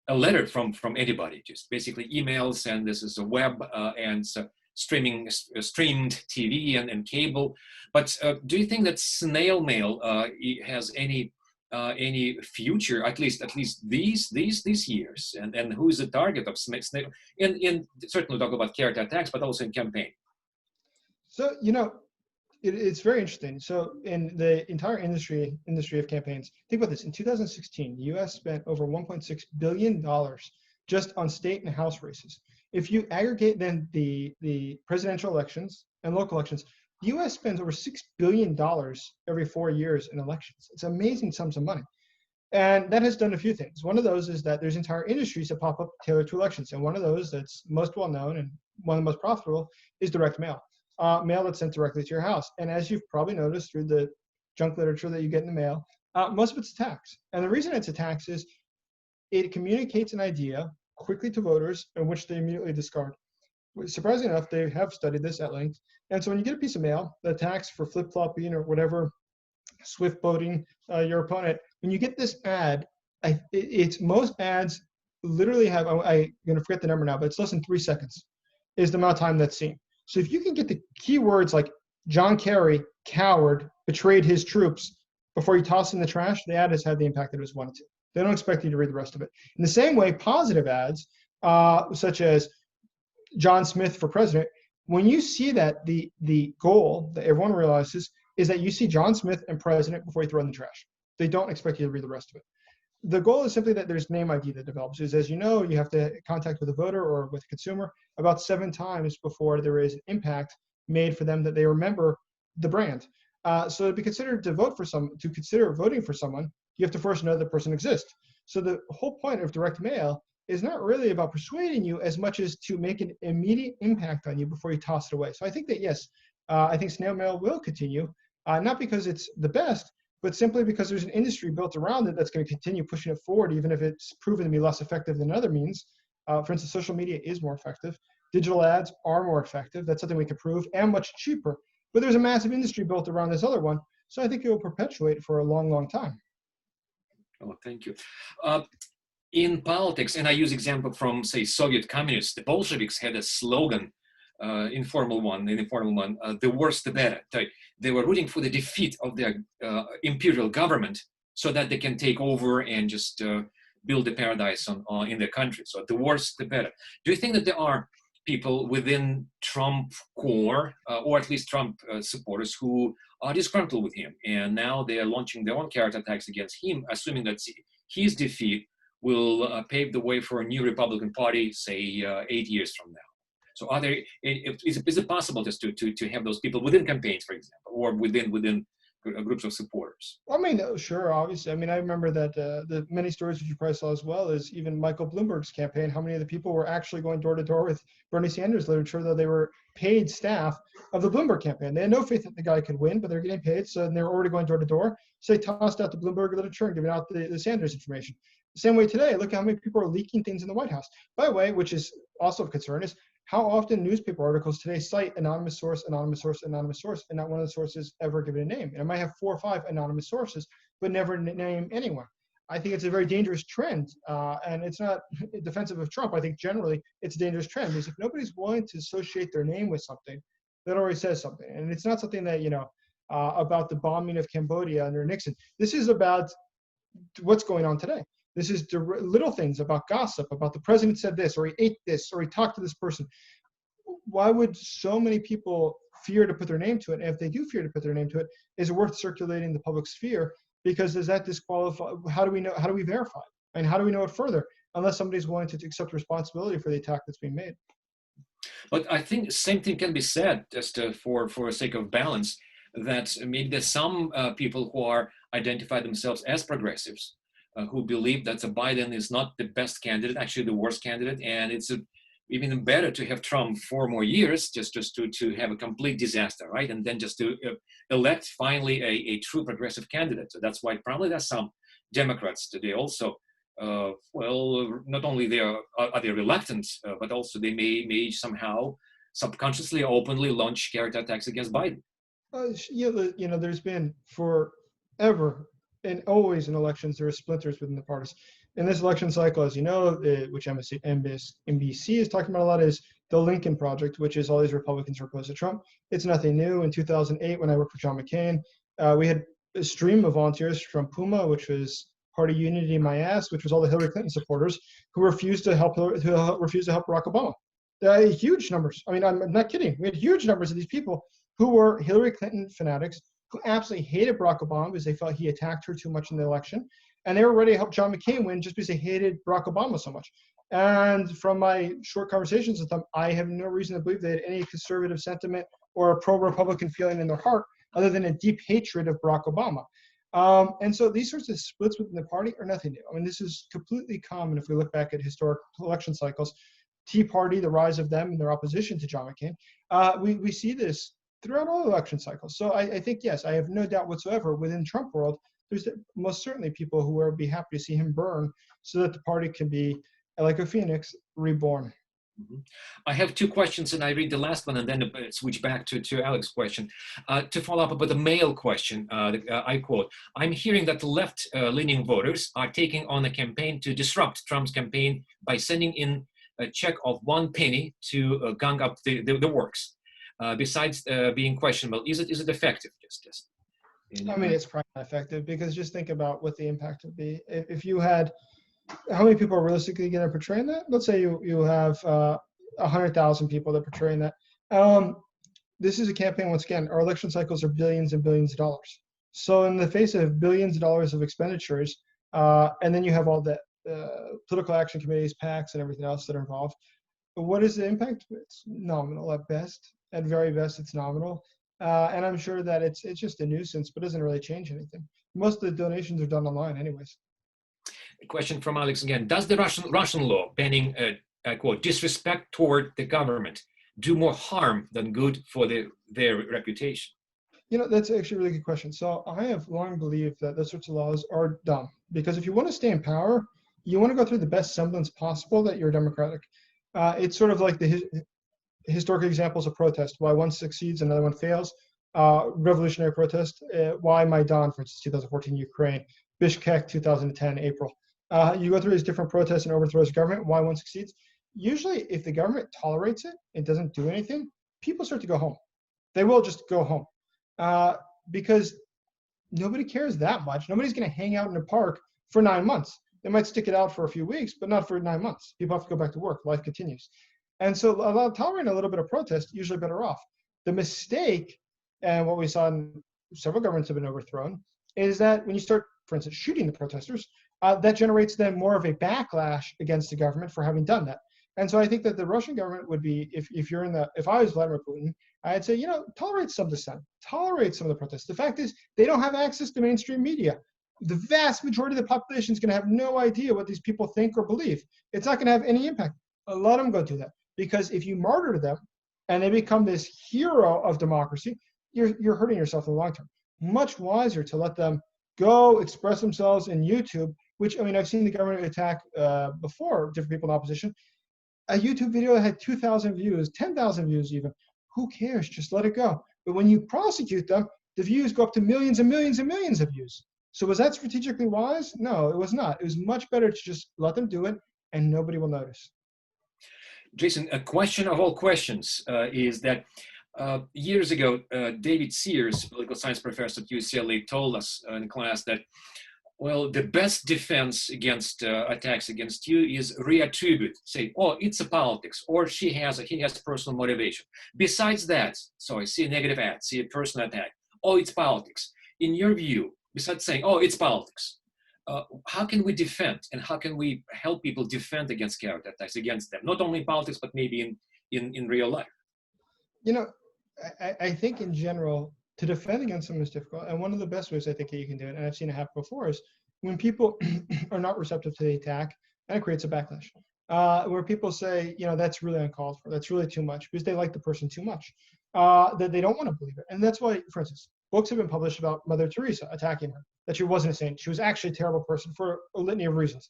letter from anybody. Just basically emails, and this is a web and streamed TV and cable. But do you think that snail mail has any future, at least these years? And who is the target of snail? In certainly talk about character attacks, but also in campaign. So, it's very interesting. So in the entire industry of campaigns, think about this. In 2016, the US spent over $1.6 billion just on state and House races. If you aggregate then the presidential elections and local elections, the US spends over $6 billion every 4 years in elections. It's amazing sums of money. And that has done a few things. One of those is that there's entire industries that pop up tailored to elections. And one of those that's most well known and one of the most profitable is direct mail. Mail that's sent directly to your house. And as you've probably noticed through the junk literature that you get in the mail, most of it's a tax. And the reason it's a tax is it communicates an idea quickly to voters in which they immediately discard. Surprisingly enough, they have studied this at length. And so when you get a piece of mail, the tax for flip-flopping or whatever, swift boating your opponent, when you get this ad, it's most ads literally have, I'm going to forget the number now, but it's less than 3 seconds is the amount of time that's seen. So if you can get the keywords like John Kerry, coward, betrayed his troops before you toss in the trash, the ad has had the impact that it was wanted to. They don't expect you to read the rest of it. In the same way, positive ads, such as John Smith for president, when you see that the goal that everyone realizes is that you see John Smith and president before you throw in the trash. They don't expect you to read the rest of it. The goal is simply that there's name ID that develops. Is, as you know, you have to contact with a voter or with a consumer about 7 times before there is an impact made for them that they remember the brand. So to be considered to consider voting for someone, you have to first know the person exists. So the whole point of direct mail is not really about persuading you as much as to make an immediate impact on you before you toss it away. So I think that, yes, I think snail mail will continue, not because it's the best, but simply because there's an industry built around it that's going to continue pushing it forward, even if it's proven to be less effective than other means. For instance, social media is more effective. Digital ads are more effective. That's something we can prove, and much cheaper. But there's a massive industry built around this other one. So I think it will perpetuate for a long, long time. Oh, thank you. In politics, and I use example from, say, Soviet communists, the Bolsheviks had a slogan, informal one, the worse the better. They were rooting for the defeat of their imperial government so that they can take over and just build a paradise in their country. So the worse the better. Do you think that there are people within Trump core, or at least Trump supporters, who are disgruntled with him, and now they are launching their own character attacks against him, assuming that his defeat will pave the way for a new Republican Party, say 8 years from now? So is it possible just to have those people within campaigns, for example, or within groups of supporters? I mean, sure, obviously. I mean, I remember that the many stories that you probably saw as well is even Michael Bloomberg's campaign, how many of the people were actually going door to door with Bernie Sanders literature, though they were paid staff of the Bloomberg campaign. They had no faith that the guy could win, but they're getting paid, so they were already going door to door. So they tossed out the Bloomberg literature and giving out the Sanders information. The same way today, look how many people are leaking things in the White House. By the way, which is also of concern, is how often newspaper articles today cite anonymous source, anonymous source, anonymous source, and not one of the sources ever given a name. And it might have 4 or 5 anonymous sources, but never name anyone. I think it's a very dangerous trend, and it's not defensive of Trump. I think generally it's a dangerous trend, because if nobody's willing to associate their name with something, that already says something. And it's not something that, about the bombing of Cambodia under Nixon. This is about what's going on today. This is little things about gossip, about the president said this, or he ate this, or he talked to this person. Why would so many people fear to put their name to it? And if they do fear to put their name to it, is it worth circulating the public sphere? Because does that disqualify? How do we know? How do we verify? And how do we know it further? Unless somebody's willing to accept responsibility for the attack that's being made. But I think the same thing can be said, just for the sake of balance, that maybe there's some people who identify themselves as progressives, who believe that Biden is not the best candidate, actually the worst candidate, and it's even better to have Trump 4 more years, just to have a complete disaster, right? And then just to elect finally a true progressive candidate. So that's why probably there's some Democrats today also, well, not only are they reluctant, but also they may somehow subconsciously, openly launch character attacks against Biden. Yeah, there's been forever and always in elections, there are splinters within the parties. In this election cycle, as you know, which NBC is talking about a lot, is the Lincoln Project, which is all these Republicans who are opposed to Trump. It's nothing new. In 2008, when I worked for John McCain, we had a stream of volunteers from Puma, which was Party Unity My Ass, which was all the Hillary Clinton supporters who refused to help Barack Obama. Huge numbers. I mean, I'm not kidding. We had huge numbers of these people who were Hillary Clinton fanatics, who absolutely hated Barack Obama because they felt he attacked her too much in the election. And they were ready to help John McCain win just because they hated Barack Obama so much. And from my short conversations with them, I have no reason to believe they had any conservative sentiment or a pro-Republican feeling in their heart other than a deep hatred of Barack Obama. And so these sorts of splits within the party are nothing new. I mean, this is completely common if we look back at historic election cycles. Tea Party, the rise of them and their opposition to John McCain, we see this throughout all election cycles. So I think, yes, I have no doubt whatsoever within Trump world, there's most certainly people who would be happy to see him burn so that the party can be, like a phoenix, reborn. I have 2 questions, and I read the last one and then switch back to Alex's question. To follow up about the mail question, I quote, "I'm hearing that the left-leaning voters are taking on a campaign to disrupt Trump's campaign by sending in a check of 1 penny to gang up the works. Besides being questionable, is it effective? I mean, it's probably not effective because just think about what the impact would be. If you had, how many people are realistically going to portray that? Let's say you have 100,000 people that are portraying that. This is a campaign, once again, our election cycles are billions and billions of dollars. So in the face of billions of dollars of expenditures, and then you have all the political action committees, PACs, and everything else that are involved, what is the impact? It's nominal at best. At very best, it's nominal. And I'm sure that it's just a nuisance, but doesn't really change anything. Most of the donations are done online anyways. A question from Alex again. Does the Russian law banning, I quote, disrespect toward the government do more harm than good for their reputation? That's actually a really good question. So I have long believed that those sorts of laws are dumb because if you want to stay in power, you want to go through the best semblance possible that you're democratic. It's sort of like the historic examples of protest, why one succeeds, another one fails. Revolutionary protest, why Maidan, for instance, 2014 Ukraine, Bishkek, 2010 April. You go through these different protests and overthrows the government, why one succeeds. Usually, if the government tolerates it and doesn't do anything, people start to go home. They will just go home because nobody cares that much. Nobody's going to hang out in a park for 9 months. They might stick it out for a few weeks, but not for 9 months. People have to go back to work. Life continues. And so tolerating a little bit of protest, usually better off. The mistake, and what we saw in several governments have been overthrown, is that when you start, for instance, shooting the protesters, that generates then more of a backlash against the government for having done that. And so I think that the Russian government would be, if I was Vladimir Putin, I'd say, tolerate some dissent, tolerate some of the protests. The fact is, they don't have access to mainstream media. The vast majority of the population is going to have no idea what these people think or believe. It's not going to have any impact. Let them go do that. Because if you martyr them and they become this hero of democracy, you're hurting yourself in the long term. Much wiser to let them go express themselves in YouTube, which, I mean, I've seen the government attack before different people in opposition. A YouTube video that had 2,000 views, 10,000 views even. Who cares? Just let it go. But when you prosecute them, the views go up to millions and millions and millions of views. So was that strategically wise? No, it was not. It was much better to just let them do it and nobody will notice. Jason, a question of all questions is that years ago, David Sears, political science professor at UCLA, told us in class that, well, the best defense against attacks against you is reattribute, say, oh, it's a politics, or he has personal motivation. Besides that, so I see a negative ad, see a personal attack, oh, it's politics. In your view, besides saying, oh, it's politics, how can we defend and how can we help people defend against character attacks against them? Not only in politics, but maybe in real life. I think in general, to defend against someone is difficult. And one of the best ways I think that you can do it, and I've seen it happen before, is when people are not receptive to the attack, and it creates a backlash. where people say, that's really uncalled for. That's really too much because they like the person too much, that they don't want to believe it. And that's why, for instance, books have been published about Mother Teresa attacking her, that she wasn't a saint. She was actually a terrible person for a litany of reasons.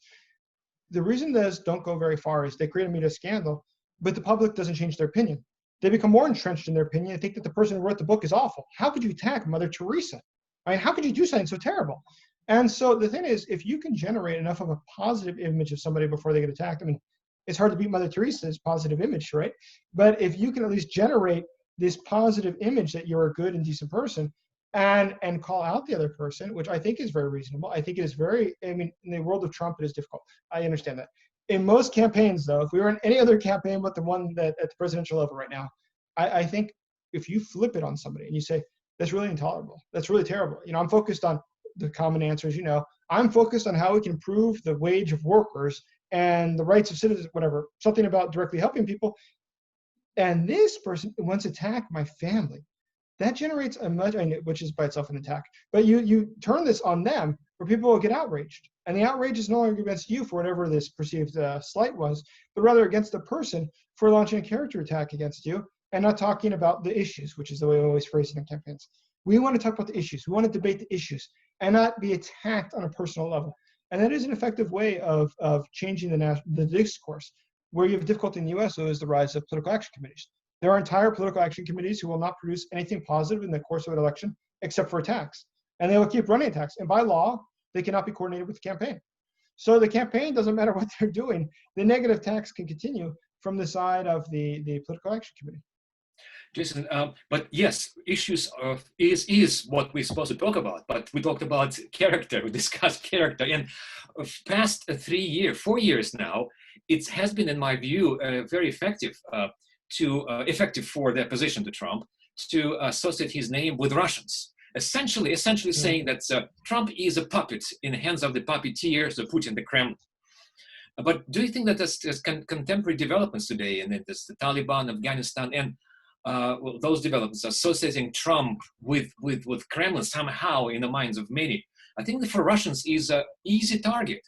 The reason those don't go very far is they create a media scandal, but the public doesn't change their opinion. They become more entrenched in their opinion and think that the person who wrote the book is awful. How could you attack Mother Teresa? I mean, how could you do something so terrible? And so the thing is, if you can generate enough of a positive image of somebody before they get attacked, I mean, it's hard to beat Mother Teresa's positive image, right? But if you can at least generate this positive image that you're a good and decent person and call out the other person, which I think is very reasonable. I think it is very, I mean, in the world of Trump, it is difficult. I understand that. In most campaigns, though, if we were in any other campaign but the one that at the presidential level right now, I think if you flip it on somebody and you say, that's really intolerable, that's really terrible. I'm focused on the common answers, I'm focused on how we can improve the wage of workers and the rights of citizens, whatever, something about directly helping people. And this person wants to attack my family. That generates a much, which is by itself an attack. But you turn this on them where people will get outraged. And the outrage is no longer against you for whatever this perceived slight was, but rather against the person for launching a character attack against you and not talking about the issues, which is the way we always phrase it in campaigns. We want to talk about the issues. We want to debate the issues and not be attacked on a personal level. And that is an effective way of changing the discourse. Where you have difficulty in the US, though, is the rise of political action committees. There are entire political action committees who will not produce anything positive in the course of an election except for attacks. And they will keep running attacks. And by law, they cannot be coordinated with the campaign. So the campaign doesn't matter what they're doing. The negative attacks can continue from the side of the political action committee. Jason, but yes, issues is what we're supposed to talk about. But we talked about character, we discussed character. And past 4 years now, it has been, in my view, very effective for the opposition to Trump to associate his name with Russians. Essentially saying that Trump is a puppet in the hands of the puppeteers, the Putin, the Kremlin. But do you think that there's contemporary developments today, and there's the Taliban, Afghanistan, and those developments associating Trump with Kremlin somehow in the minds of many? I think that for Russians is an easy target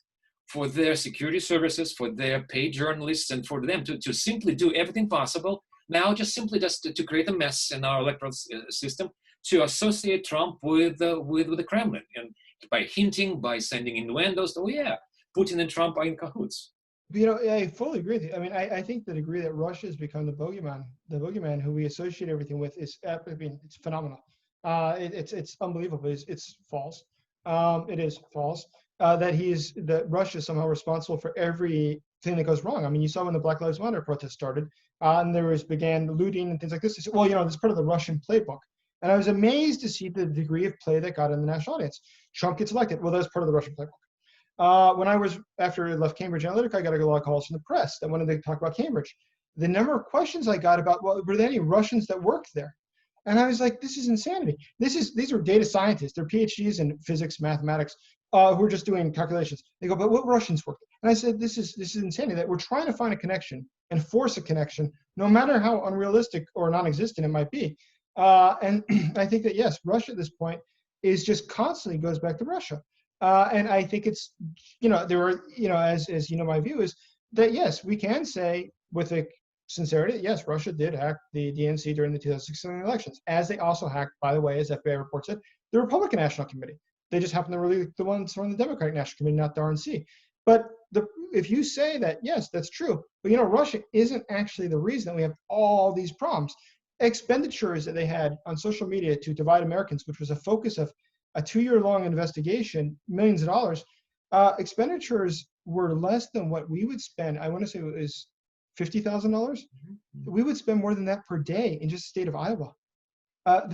for their security services, for their paid journalists, and for them to simply do everything possible now, just to create a mess in our electoral system, to associate Trump with the Kremlin, and by hinting, by sending innuendos, oh yeah, Putin and Trump are in cahoots. I fully agree with you. I mean, I think the degree that Russia has become the boogeyman who we associate everything with is, it's phenomenal. It's unbelievable. It's false. It is false. That Russia is somehow responsible for everything that goes wrong. I mean, you saw when the Black Lives Matter protest started, and began looting and things like this. They said, well, this is part of the Russian playbook. And I was amazed to see the degree of play that got in the national audience. Trump gets elected. Well, that's part of the Russian playbook. After I left Cambridge Analytica, I got a lot of calls from the press that wanted to talk about Cambridge. The number of questions I got about, well, were there any Russians that worked there? And I was like, this is insanity. These are data scientists. They're PhDs in physics, mathematics, who are just doing calculations. They go, but what Russians work there? And I said, this is insanity, that we're trying to find a connection and force a connection, no matter how unrealistic or non-existent it might be. And I think that, yes, Russia at this point is just constantly goes back to Russia. And I think it's, there are, as my view is that, yes, we can say with a sincerity, yes, Russia did hack the DNC during the 2016 elections, as they also hacked, by the way, as FBI report said, the Republican National Committee. They just happen to really the ones from the Democratic National Committee, not the RNC. But if you say that, yes, that's true, but Russia isn't actually the reason that we have all these problems. Expenditures that they had on social media to divide Americans, which was a focus of a 2-year-long investigation, millions of dollars, expenditures were less than what we would spend. I want to say it was $50,000. Mm-hmm. We would spend more than that per day in just the state of Iowa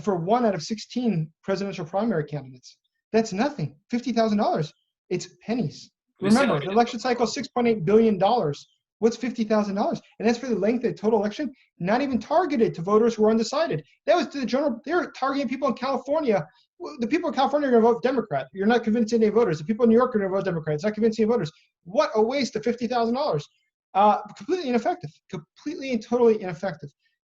for 1 out of 16 presidential primary candidates. That's nothing. $50,000. It's pennies. Remember, the election cycle is $6.8 billion. What's $50,000? And that's for the length of the total election, not even targeted to voters who are undecided. That was to the general, they're targeting people in California. The people in California are going to vote Democrat. You're not convincing any voters. The people in New York are going to vote Democrat. It's not convincing any voters. What a waste of $50,000. Completely ineffective. Completely and totally ineffective.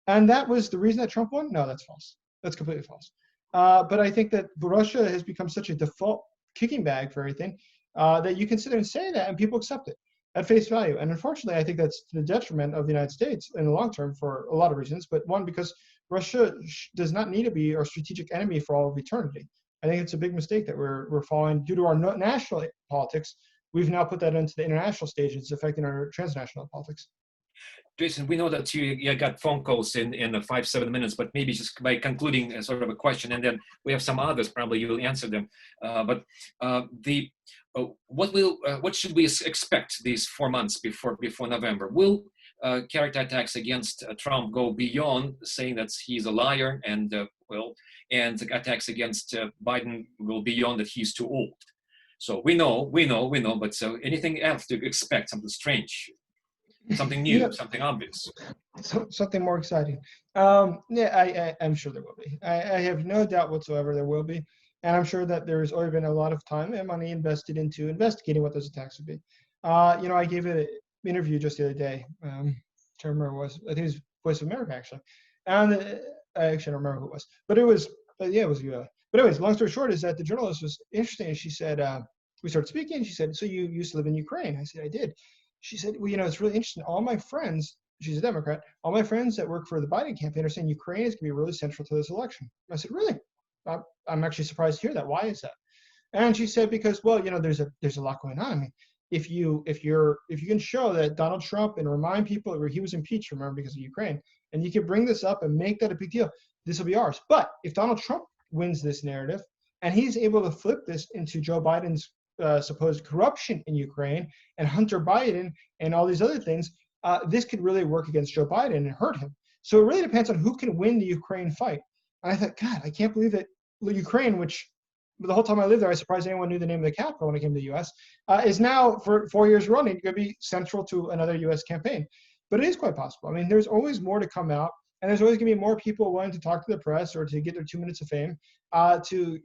And that was the reason that Trump won? No, that's false. That's completely false. But I think that Russia has become such a default kicking bag for everything that you can sit there and say that and people accept it. at face value. And unfortunately, I think that's to the detriment of the United States in the long term for a lot of reasons. But one, because Russia does not need to be our strategic enemy for all of eternity. I think it's a big mistake that we're following due to our national politics. We've now put that into the international stage. It's affecting our transnational politics. Jason, we know that you got phone calls in 5-7 minutes, but maybe just by concluding a sort of a question, and then we have some others, probably you'll answer them. What should we expect these 4 months before November? Will character attacks against Trump go beyond saying that he's a liar, and attacks against Biden go beyond that he's too old? So we know, but so anything else to expect, something strange? Something new, something obvious. Something more exciting. I'm sure there will be. I have no doubt whatsoever there will be. And I'm sure that there's already been a lot of time and money invested into investigating what those attacks would be. I gave an interview just the other day. I can't remember who it was. I think it was Voice of America, actually. And I actually don't remember who it was. But it was, it was you. But anyways, long story short is that the journalist was interesting. She said, we started speaking. And she said, so you used to live in Ukraine? I said, I did. She said, well, it's really interesting. All my friends, she's a Democrat, all my friends that work for the Biden campaign are saying Ukraine is going to be really central to this election. I said, really? I'm actually surprised to hear that. Why is that? And she said, because, well, there's a lot going on. I mean, if you can show that Donald Trump and remind people where he was impeached, remember, because of Ukraine, and you can bring this up and make that a big deal, this will be ours. But if Donald Trump wins this narrative and he's able to flip this into Joe Biden's supposed corruption in Ukraine and Hunter Biden and all these other things, this could really work against Joe Biden and hurt him. So it really depends on who can win the Ukraine fight. And I thought, God, I can't believe that Ukraine, which the whole time I lived there, I was surprised anyone knew the name of the capital when it came to the U.S., is now for 4 years running going to be central to another U.S. campaign. But it is quite possible. I mean, there's always more to come out. And there's always going to be more people willing to talk to the press or to get their 2 minutes of fame, to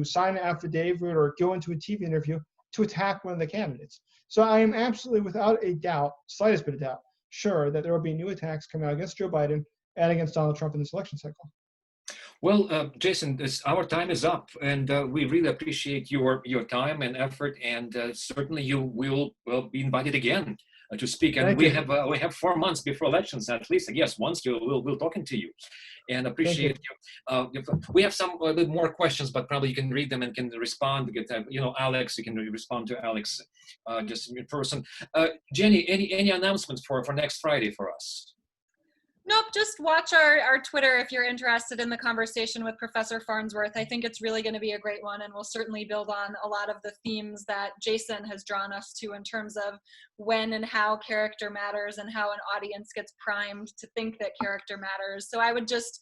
sign an affidavit or go into a TV interview to attack one of the candidates. So I am absolutely, without a doubt, slightest bit of doubt, sure that there will be new attacks coming out against Joe Biden and against Donald Trump in this election cycle. Well, Jason, our time is up, and we really appreciate your time and effort, and certainly you will be invited again to speak. And we have 4 months before elections, at least. Yes, once we'll talking to you, and appreciate you. We have some a bit more questions, but probably you can read them and can respond. Alex, you can respond to Alex just in person. Jenny, any announcements for next Friday for us? Nope, just watch our Twitter if you're interested in the conversation with Professor Farnsworth. I think it's really going to be a great one, and we'll certainly build on a lot of the themes that Jason has drawn us to in terms of when and how character matters and how an audience gets primed to think that character matters. So I would just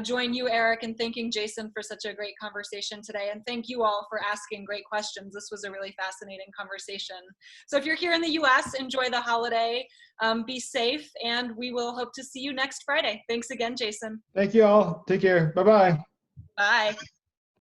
join you, Eric, in thanking Jason for such a great conversation today, and thank you all for asking great questions. This was a really fascinating conversation. So if you're here in the US, enjoy the holiday, be safe, and we will hope to see you next Friday. Thanks again, Jason. Thank you all. Take care. Bye-bye. Bye.